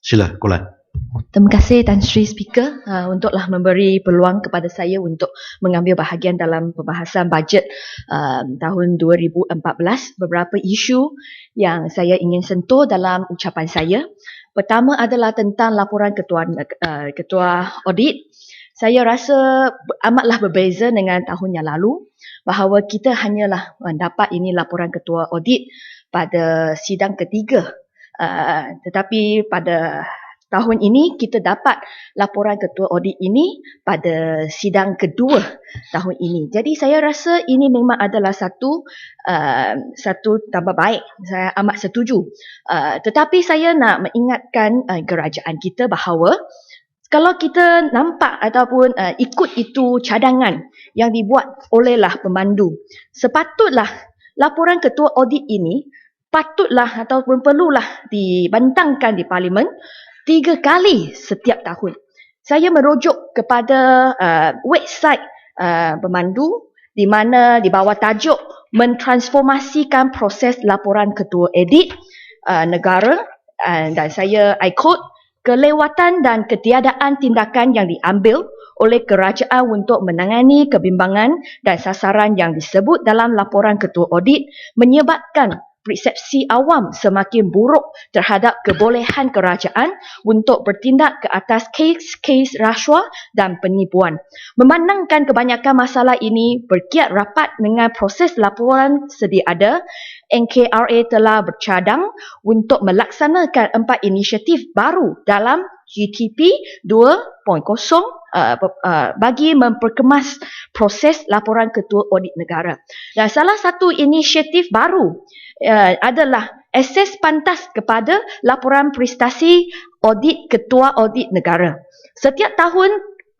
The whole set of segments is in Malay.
Sila, Kulan. Terima kasih Tan Sri Speaker untuklah memberi peluang kepada saya untuk mengambil bahagian dalam pembahasan bajet tahun 2014. Beberapa isu yang saya ingin sentuh dalam ucapan saya. Pertama adalah tentang laporan ketua audit. Saya rasa amatlah berbeza dengan tahun yang lalu bahawa kita hanyalah mendapat ini laporan ketua audit pada sidang ketiga. Tetapi pada tahun ini kita dapat laporan ketua audit ini pada sidang kedua tahun ini. Jadi saya rasa ini memang adalah satu tambah baik. Saya amat setuju. Tetapi saya nak mengingatkan kerajaan kita bahawa kalau kita nampak ataupun ikut itu cadangan yang dibuat olehlah pemandu, sepatutlah laporan ketua audit ini patutlah ataupun perlulah dibentangkan di Parlimen 3 kali setiap tahun. Saya merujuk kepada website pemandu di mana di bawah tajuk mentransformasikan proses laporan ketua audit negara, dan I quote, kelewatan dan ketiadaan tindakan yang diambil oleh kerajaan untuk menangani kebimbangan dan sasaran yang disebut dalam laporan ketua audit menyebabkan persepsi awam semakin buruk terhadap kebolehan kerajaan untuk bertindak ke atas kes-kes rasuah dan penipuan. Memandangkan kebanyakan masalah ini berkiat rapat dengan proses laporan sedia ada, NKRA telah bercadang untuk melaksanakan 4 inisiatif baru dalam GTP 2.0 bagi memperkemas proses laporan ketua audit negara. Dan salah satu inisiatif baru adalah akses pantas kepada laporan prestasi audit ketua audit negara. Setiap tahun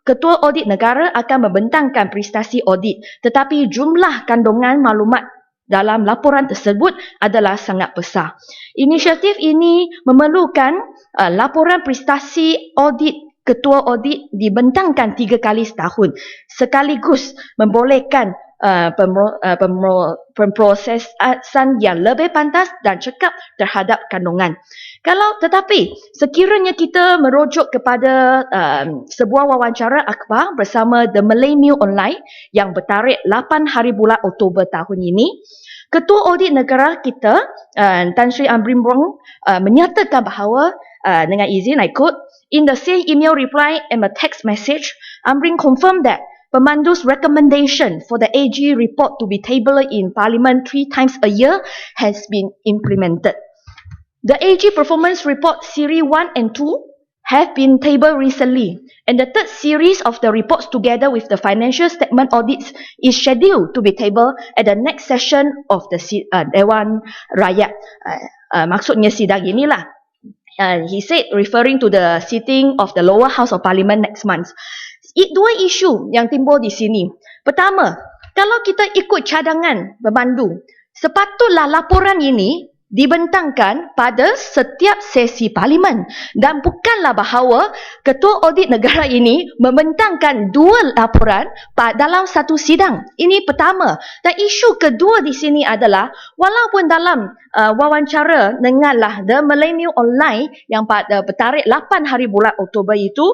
ketua audit negara akan membentangkan prestasi audit, tetapi jumlah kandungan maklumat dalam laporan tersebut adalah sangat besar. Inisiatif ini memerlukan laporan prestasi audit ketua audit dibentangkan 3 kali setahun, sekaligus membolehkan pemprosesan yang lebih pantas dan cekap terhadap kandungan. Tetapi sekiranya kita merujuk kepada sebuah wawancara akhbar bersama The Malay Mail Online yang bertarikh 8 hari bulan Oktober tahun ini, Ketua Audit Negara kita, Tan Sri Amrin Brong, menyatakan bahawa, dengan izin, I quote, in the same email reply and a text message, Amrin confirmed that Pemandu's recommendation for the AG report to be tabled in Parliament 3 times a year has been implemented. The AG Performance Report Series 1 and 2 have been tabled recently, and the third series of the reports together with the financial statement audits is scheduled to be tabled at the next session of the Dewan Rakyat. Maksudnya sidang inilah. He said, referring to the sitting of the lower house of Parliament next month. Dua isu yang timbul di sini. Pertama, kalau kita ikut cadangan pemandu, sepatutlah laporan ini dibentangkan pada setiap sesi Parlimen, dan bukanlah bahawa Ketua Audit Negara ini membentangkan 2 laporan dalam satu sidang. Ini pertama. Dan isu kedua di sini adalah, walaupun dalam wawancara denganlah The Malay Mail Online yang pada bertarikh 8 hari bulan Oktober itu,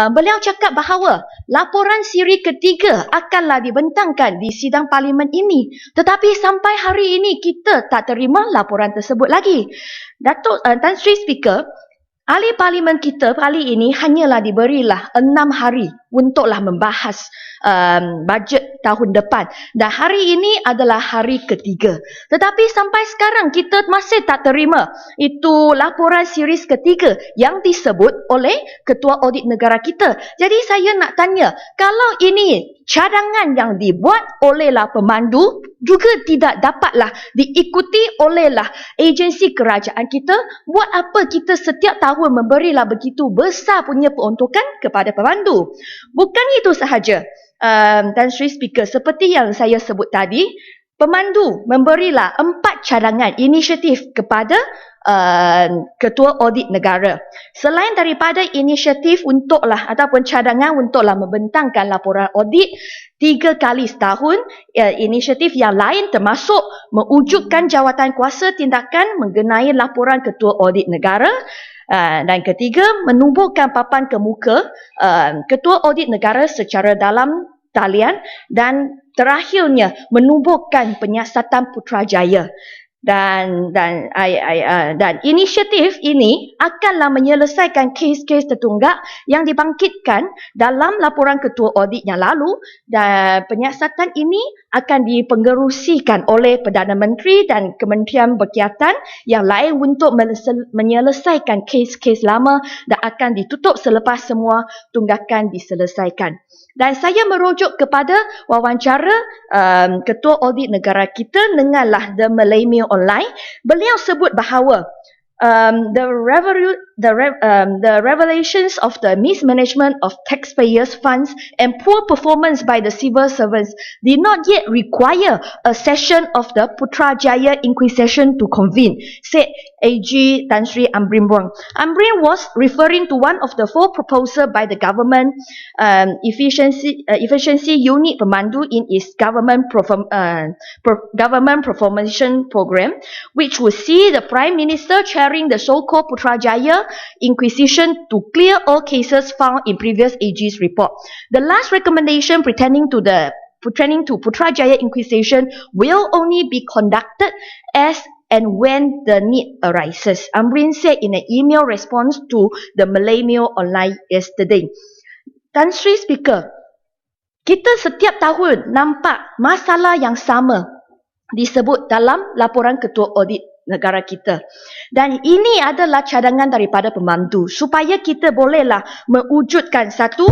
beliau cakap bahawa laporan siri ketiga akanlah dibentangkan di sidang Parlimen ini. Tetapi sampai hari ini kita tak terima laporan tersebut lagi. Datuk Tan Sri Speaker, ahli Parlimen kita kali ini hanyalah diberilah 6 hari untuklah membahas bajet tahun depan, dan hari ini adalah hari ketiga. Tetapi sampai sekarang kita masih tak terima itu laporan series ketiga yang disebut oleh Ketua Audit Negara kita. Jadi saya nak tanya, kalau ini cadangan yang dibuat olehlah pemandu juga tidak dapatlah diikuti olehlah agensi kerajaan kita, buat apa kita setiap tahun memberilah begitu besar punya peruntukan kepada pemandu? Bukan itu sahaja, Tan Sri Speaker, seperti yang saya sebut tadi, pemandu memberilah 4 cadangan inisiatif kepada Ketua Audit Negara. Selain daripada inisiatif untuklah ataupun cadangan untuklah membentangkan laporan audit 3 kali setahun, inisiatif yang lain termasuk mewujudkan jawatan kuasa tindakan mengenai laporan Ketua Audit Negara, Dan ketiga, menubuhkan papan kemuka Ketua Audit Negara secara dalam talian, dan terakhirnya menubuhkan penyiasatan Putrajaya. Dan inisiatif ini akanlah menyelesaikan kes-kes tertunggak yang dibangkitkan dalam laporan Ketua Audit yang lalu, dan penyiasatan ini akan dipengerusikan oleh Perdana Menteri dan kementerian berkaitan yang lain untuk menyelesaikan kes-kes lama dan akan ditutup selepas semua tunggakan diselesaikan. Dan saya merujuk kepada wawancara Ketua Audit Negara kita denganlah The Malay Mail Online. Beliau sebut bahawa the revelations of the mismanagement of taxpayers' funds and poor performance by the civil servants did not yet require a session of the Putrajaya Inquisition to convene, said AG Tan Sri Amrin Wong. Amrin was referring to one of the 4 proposals by the government efficiency unit Pemandu in its government performance program, which would see the Prime Minister chairing the so-called Putrajaya Inquisition to clear all cases found in previous AG's report. The last recommendation pertaining to Putrajaya Inquisition will only be conducted as and when the need arises, Amrin said in an email response to the Malay Mail Online yesterday. Tan Sri Speaker, kita setiap tahun nampak masalah yang sama disebut dalam laporan Ketua Audit Negara kita. Dan ini adalah cadangan daripada pemandu supaya kita bolehlah mewujudkan satu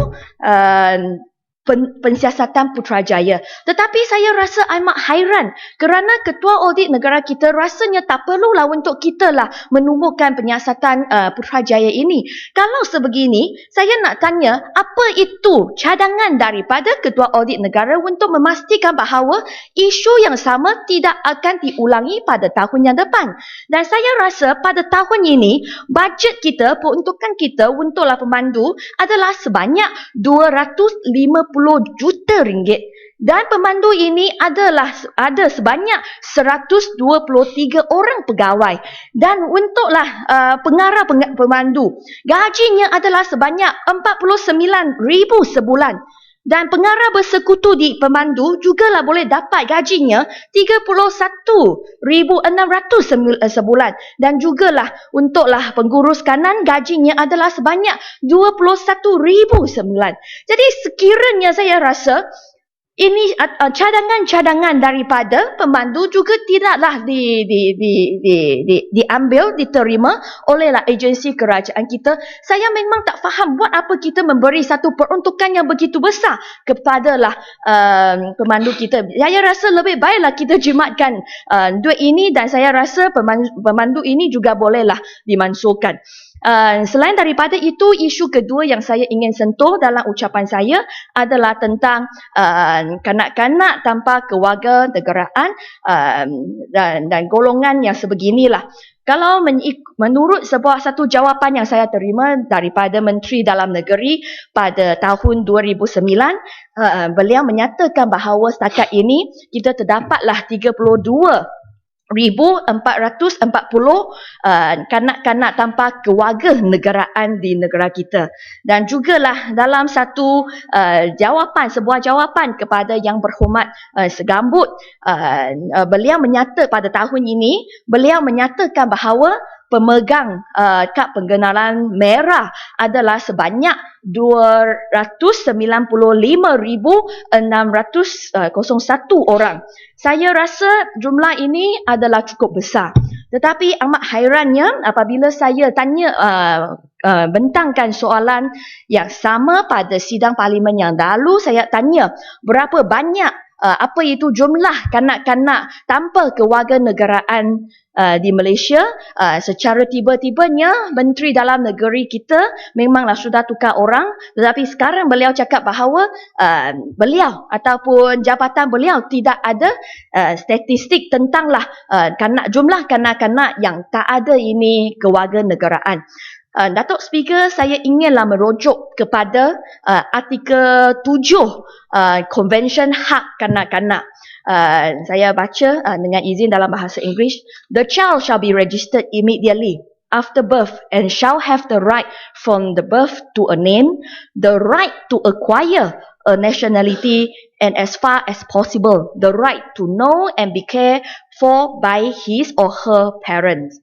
pensiasatan Putrajaya. Tetapi saya rasa amat hairan kerana Ketua Audit Negara kita rasanya tak perlulah untuk kita lah menubuhkan penyiasatan Putrajaya ini. Kalau sebegini, saya nak tanya apa itu cadangan daripada Ketua Audit Negara untuk memastikan bahawa isu yang sama tidak akan diulangi pada tahun yang depan. Dan saya rasa pada tahun ini bajet kita, peruntukan kita untuklah pemandu adalah sebanyak 250 juta ringgit, dan pemandu ini ada sebanyak 123 orang pegawai, dan untuklah pengarah pemandu gajinya adalah sebanyak 49,000 sebulan. Dan pengarah bersekutu di pemandu jugalah boleh dapat gajinya 31,600 sebulan. Dan jugalah untuklah pengurus kanan gajinya adalah sebanyak 21,000 sebulan. Jadi sekiranya saya rasa ini cadangan-cadangan daripada pemandu juga tidaklah diambil, diterima olehlah agensi kerajaan kita. Saya memang tak faham buat apa kita memberi satu peruntukan yang begitu besar kepadalah pemandu kita. Saya rasa lebih baiklah kita jimatkan duit ini, dan saya rasa pemandu ini juga bolehlah dimansuhkan. Selain daripada itu, isu kedua yang saya ingin sentuh dalam ucapan saya adalah tentang kanak-kanak tanpa kewarganegaraan dan golongan yang sebeginilah. Kalau menurut satu jawapan yang saya terima daripada Menteri Dalam Negeri pada tahun 2009, beliau menyatakan bahawa setakat ini kita terdapatlah 32,440 kanak-kanak tanpa kewarganegaraan di negara kita. Dan jugalah dalam satu sebuah jawapan kepada Yang Berhormat Segambut, beliau menyatakan pada tahun ini, beliau menyatakan bahawa pemegang kad pengenalan merah adalah sebanyak 295,601 orang. Saya rasa jumlah ini adalah cukup besar. Tetapi amat hairannya apabila saya bentangkan soalan yang sama pada sidang parlimen yang lalu, saya tanya berapa banyak apa itu jumlah kanak-kanak tanpa kewarganegaraan di Malaysia. Secara tiba-tibanya Menteri Dalam Negeri kita memanglah sudah tukar orang, tetapi sekarang beliau cakap bahawa beliau ataupun jabatan beliau tidak ada statistik tentanglah jumlah kanak-kanak yang tak ada ini kewarganegaraan. Datuk Speaker, saya inginlah merujuk kepada artikel 7 Konvensyen Hak Kanak-Kanak. Saya baca dengan izin dalam bahasa Inggeris. The child shall be registered immediately after birth and shall have the right from the birth to a name, the right to acquire a nationality, and as far as possible, the right to know and be cared for by his or her parents.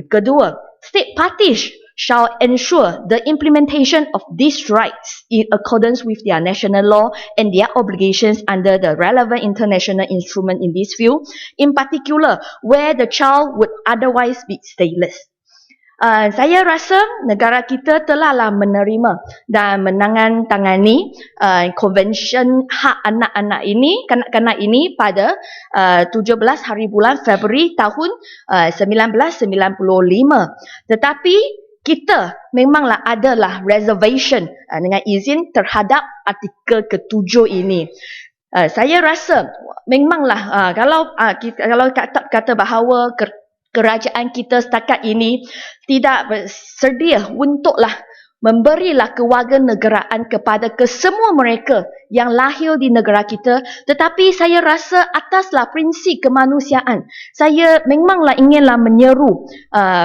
Kedua, state parties shall ensure the implementation of these rights in accordance with their national law and their obligations under the relevant international instrument in this field, in particular where the child would otherwise be stateless. Saya rasa negara kita telahlah menerima dan menandatangani Konvensyen Hak Anak-anak ini, kanak-kanak ini pada 17 hari bulan Februari tahun 1995. Tetapi kita memanglah adalah reservation dengan izin terhadap artikel ke-7 ini. Saya rasa memanglah kalau kata bahawa kerajaan kita setakat ini tidak bersedia untuklah memberilah kewarganegaraan kepada kesemua mereka yang lahir di negara kita, tetapi saya rasa ataslah prinsip kemanusiaan, saya memanglah inginlah menyeru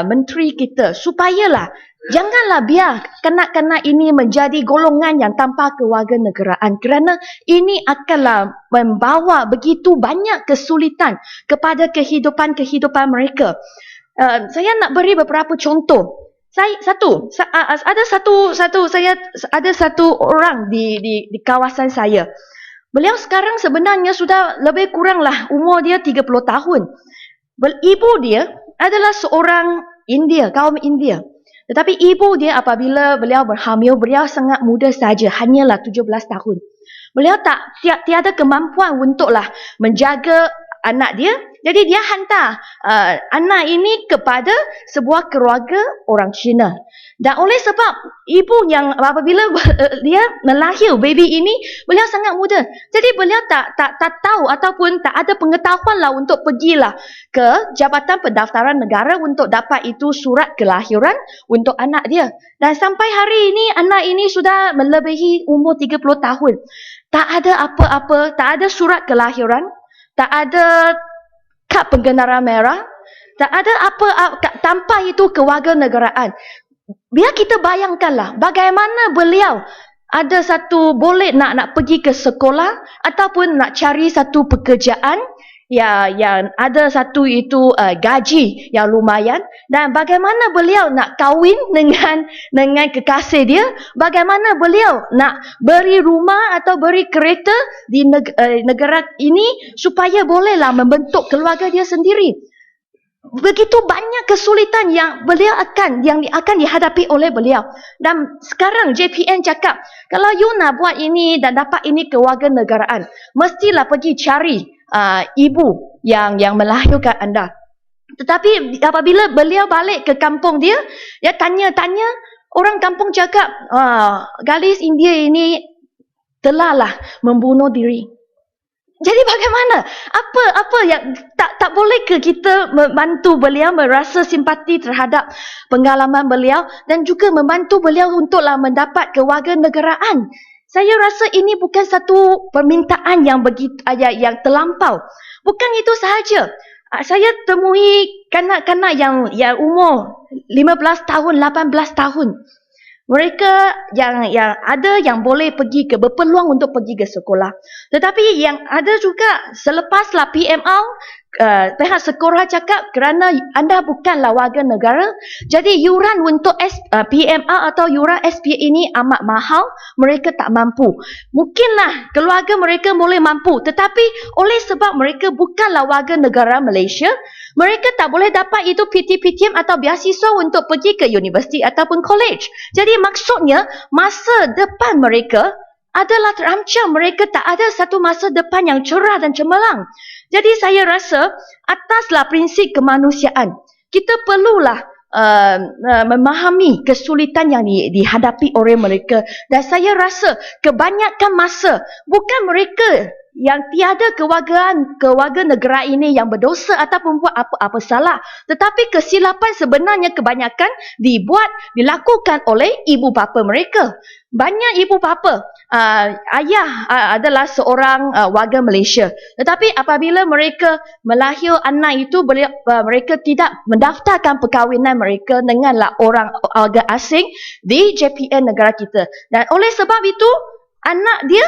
menteri kita supayalah janganlah biar kanak-kanak ini menjadi golongan yang tanpa kewarganegaraan, kerana ini akanlah membawa begitu banyak kesulitan kepada kehidupan mereka. Saya nak beri beberapa contoh. Ada satu orang di kawasan saya. Beliau sekarang sebenarnya sudah lebih kuranglah umur dia 30 tahun. Ibu dia adalah seorang India, kaum India. Tetapi ibu dia apabila beliau berhamil, beliau sangat muda saja, hanyalah 17 tahun. Beliau tiada kemampuan untuklah menjaga anak dia. Jadi dia hantar anak ini kepada sebuah keluarga orang Cina. Dan oleh sebab ibu yang apabila dia melahir baby ini, beliau sangat muda. Jadi beliau tak tahu ataupun tak ada pengetahuan lah untuk pergilah ke Jabatan Pendaftaran Negara untuk dapat itu surat kelahiran untuk anak dia. Dan sampai hari ini anak ini sudah melebihi umur 30 tahun. Tak ada apa-apa, tak ada surat kelahiran, tak ada kad pengenara merah, tak ada apa tanpa itu kewarganegaraan. Biar kita bayangkanlah bagaimana beliau ada satu boleh nak pergi ke sekolah ataupun nak cari satu pekerjaan yang ada satu itu gaji yang lumayan, dan bagaimana beliau nak kahwin dengan kekasih dia, bagaimana beliau nak beri rumah atau beri kereta di negara ini supaya bolehlah membentuk keluarga dia sendiri. Begitu banyak kesulitan yang akan dihadapi oleh beliau. Dan sekarang JPN cakap, kalau you nak buat ini dan dapat ini kewarganegaraan, mestilah pergi cari ibu yang melahirkan anda. Tetapi apabila beliau balik ke kampung dia, dia tanya-tanya, orang kampung cakap, gadis India ini telahlah membunuh diri. Jadi bagaimana? Apa yang tak boleh ke kita membantu beliau merasa simpati terhadap pengalaman beliau dan juga membantu beliau untuklah mendapat kewarganegaraan? Saya rasa ini bukan satu permintaan yang begitu yang terlampau. Bukan itu sahaja. Saya temui kanak-kanak yang umur 15 tahun, 18 tahun. Mereka yang ada yang boleh berpeluang untuk pergi ke sekolah. Tetapi yang ada juga selepaslah PMR, pihak sekolah cakap kerana anda bukanlah warga negara, jadi yuran untuk PMR atau yuran SPA ini amat mahal, mereka tak mampu. Mungkinlah keluarga mereka boleh mampu, tetapi oleh sebab mereka bukanlah warga negara Malaysia, mereka tak boleh dapat itu PTPTM atau beasiswa untuk pergi ke universiti ataupun college. Jadi maksudnya masa depan mereka adalah terancam. Mereka tak ada satu masa depan yang cerah dan cemerlang. Jadi saya rasa ataslah prinsip kemanusiaan, kita perlulah memahami kesulitan yang dihadapi oleh mereka. Dan saya rasa kebanyakan masa bukan mereka yang tiada kewarga negara ini yang berdosa ataupun buat apa-apa salah, tetapi kesilapan sebenarnya kebanyakan dilakukan oleh ibu bapa mereka. Banyak ibu bapa ayah adalah seorang warga Malaysia. Tetapi apabila mereka melahir anak itu, mereka tidak mendaftarkan perkahwinan mereka denganlah orang warga asing di JPN negara kita. Dan oleh sebab itu, anak dia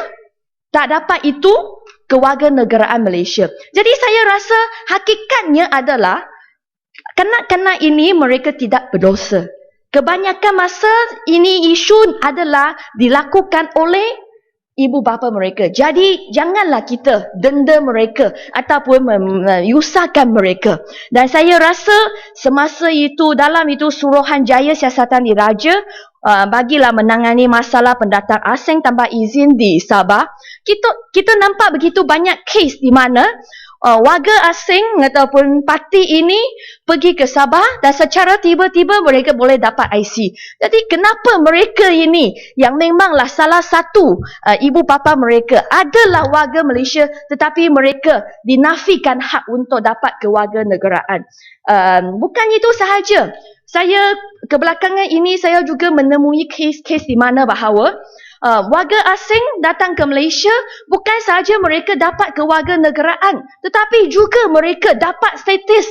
tak dapat itu kewarganegaraan Malaysia. Jadi saya rasa hakikatnya adalah kanak-kanak ini mereka tidak berdosa. Kebanyakan masa ini isu adalah dilakukan oleh ibu bapa mereka. Jadi janganlah kita denda mereka ataupun menyusahkan mereka. Dan saya rasa semasa itu, dalam itu Suruhanjaya Siasatan Diraja bagilah menangani masalah pendatang asing tanpa izin di Sabah. Kita nampak begitu banyak kes di mana warga asing ataupun parti ini pergi ke Sabah dan secara tiba-tiba mereka boleh dapat IC. Jadi kenapa mereka ini yang memanglah salah satu ibu bapa mereka adalah warga Malaysia tetapi mereka dinafikan hak untuk dapat kewarganegaraan. Bukan itu sahaja. Saya kebelakangan ini saya juga menemui kes-kes di mana bahawa warga asing datang ke Malaysia bukan sahaja mereka dapat kewarganegaraan tetapi juga mereka dapat status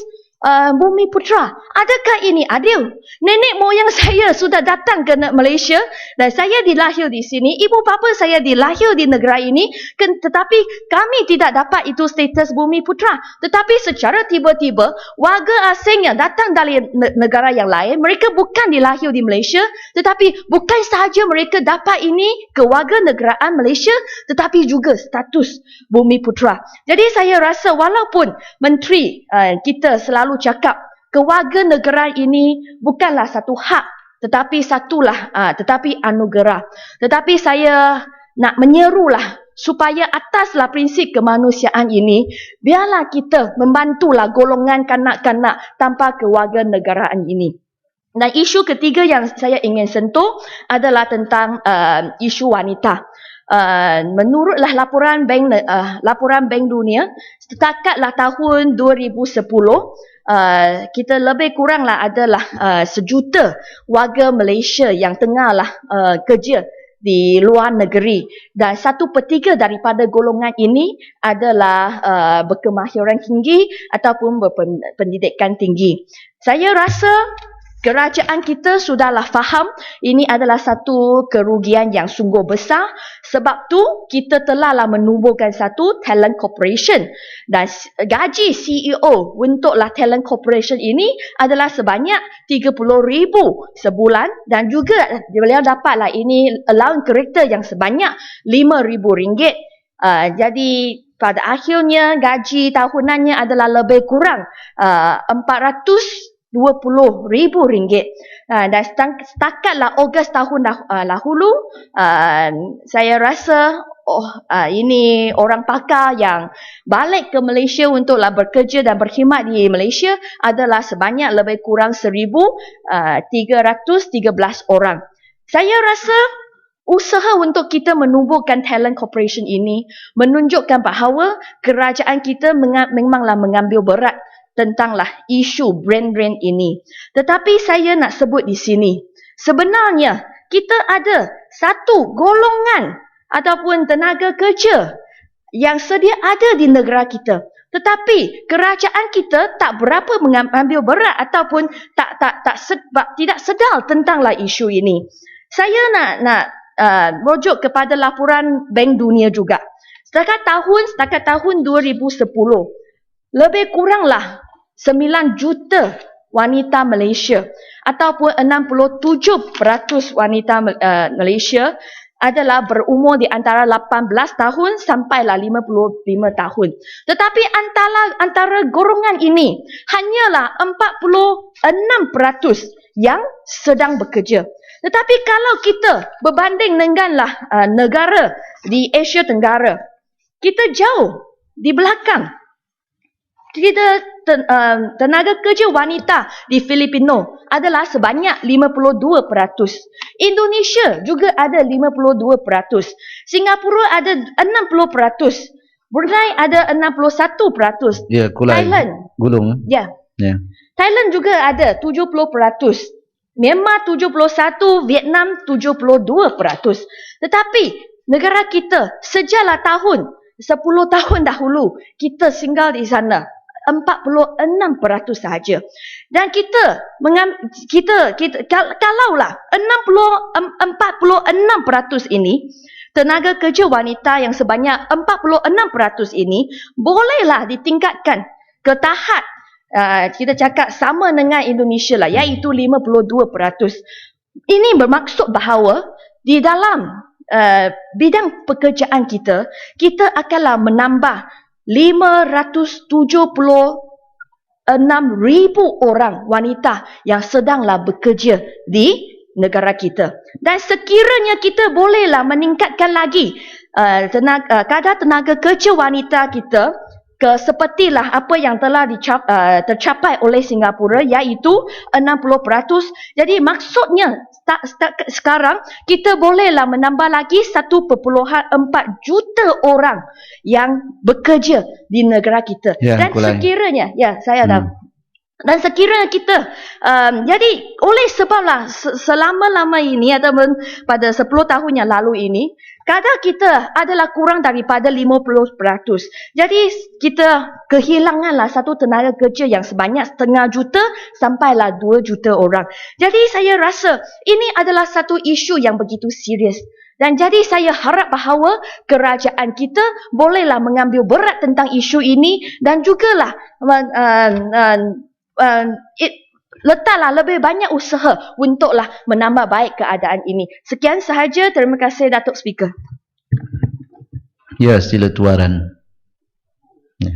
Bumi Putra. Adakah ini adil? Nenek moyang saya sudah datang ke Malaysia dan saya dilahir di sini, ibu bapa saya dilahir di negara ini, tetapi kami tidak dapat itu status Bumi Putra. Tetapi secara tiba-tiba warga asing yang datang dari negara yang lain, mereka bukan dilahir di Malaysia, tetapi bukan sahaja mereka dapat ini kewarganegaraan Malaysia, tetapi juga status Bumi Putra. Jadi saya rasa walaupun menteri kita selalu cakap kewarganegaraan ini bukanlah satu hak tetapi tetapi anugerah. Tetapi saya nak menyerulah supaya ataslah prinsip kemanusiaan ini, biarlah kita membantulah golongan kanak-kanak tanpa kewarganegaraan ini. Dan isu ketiga yang saya ingin sentuh adalah tentang isu wanita. Menurutlah laporan Bank Dunia, setakatlah tahun 2010, kita lebih kuranglah adalah 1 juta warga Malaysia yang tengahlah kerja di luar negeri dan 1/3 daripada golongan ini adalah berkemahiran tinggi ataupun berpendidikan tinggi. Saya rasa kerajaan kita sudahlah faham ini adalah satu kerugian yang sungguh besar. Sebab tu kita telahlah menubuhkan satu talent corporation dan gaji CEO untuklah talent corporation ini adalah sebanyak 30,000 sebulan dan juga beliau dapatlah ini allowance kereta yang sebanyak RM5,000. Jadi pada akhirnya gaji tahunannya adalah lebih kurang RM420,000. Dan setakatlah Ogos tahun dahulu, saya rasa ini orang pakar yang balik ke Malaysia untuklah bekerja dan berkhidmat di Malaysia adalah sebanyak lebih kurang 1,313 orang. Saya rasa usaha untuk kita menubuhkan talent corporation ini menunjukkan bahawa kerajaan kita memanglah mengambil berat tentanglah isu brain drain ini. Tetapi saya nak sebut di sini, sebenarnya kita ada satu golongan ataupun tenaga kerja yang sedia ada di negara kita. Tetapi kerajaan kita tak berapa mengambil berat ataupun tidak sedar tentanglah isu ini. Saya nak merujuk kepada laporan Bank Dunia juga. Setakat tahun 2010, lebih kuranglah 9 juta wanita Malaysia ataupun 67% wanita Malaysia adalah berumur di antara 18 tahun sampailah 55 tahun. Tetapi antara golongan ini hanyalah 46% yang sedang bekerja. Tetapi kalau kita berbanding denganlah negara di Asia Tenggara, kita jauh di belakang. Tenaga kerja wanita di Filipino adalah sebanyak 52%. Indonesia juga ada 52%. Singapura ada 60%. Brunei ada 61%. Ya, Kulai. Thailand. Gulung. Ya. Ya. Thailand juga ada 70%. Myanmar 71%, Vietnam 72%. Tetapi negara kita sejarah tahun 10 tahun dahulu kita tinggal di sana 46% sahaja. Dan kalaulah 46% ini tenaga kerja wanita yang sebanyak 46% ini bolehlah ditingkatkan ke tahap kita cakap sama dengan Indonesia lah, iaitu 52%. Ini bermaksud bahawa di dalam bidang pekerjaan kita akanlah menambah 576,000 orang wanita yang sedanglah bekerja di negara kita. Dan sekiranya kita bolehlah meningkatkan lagi kadar tenaga kerja wanita kita ke sepertilah apa yang telah tercapai oleh Singapura, iaitu 60%. Jadi maksudnya sekarang kita bolehlah menambah lagi 1.4 juta orang yang bekerja di negara kita. Dan sekiranya saya dah dan sekiranya kita jadi oleh sebablah selama-lama ini ataupun pada 10 tahun yang lalu ini kadar kita adalah kurang daripada 50%. Jadi kita kehilanganlah satu tenaga kerja yang sebanyak 0.5 juta sampailah 2 juta orang. Jadi saya rasa ini adalah satu isu yang begitu serius. Dan jadi saya harap bahawa kerajaan kita bolehlah mengambil berat tentang isu ini dan jugalah letaklah lebih banyak usaha untuklah menambah baik keadaan ini. Sekian sahaja. Terima kasih Datuk Speaker. Ya, sila Tuaran. Ya.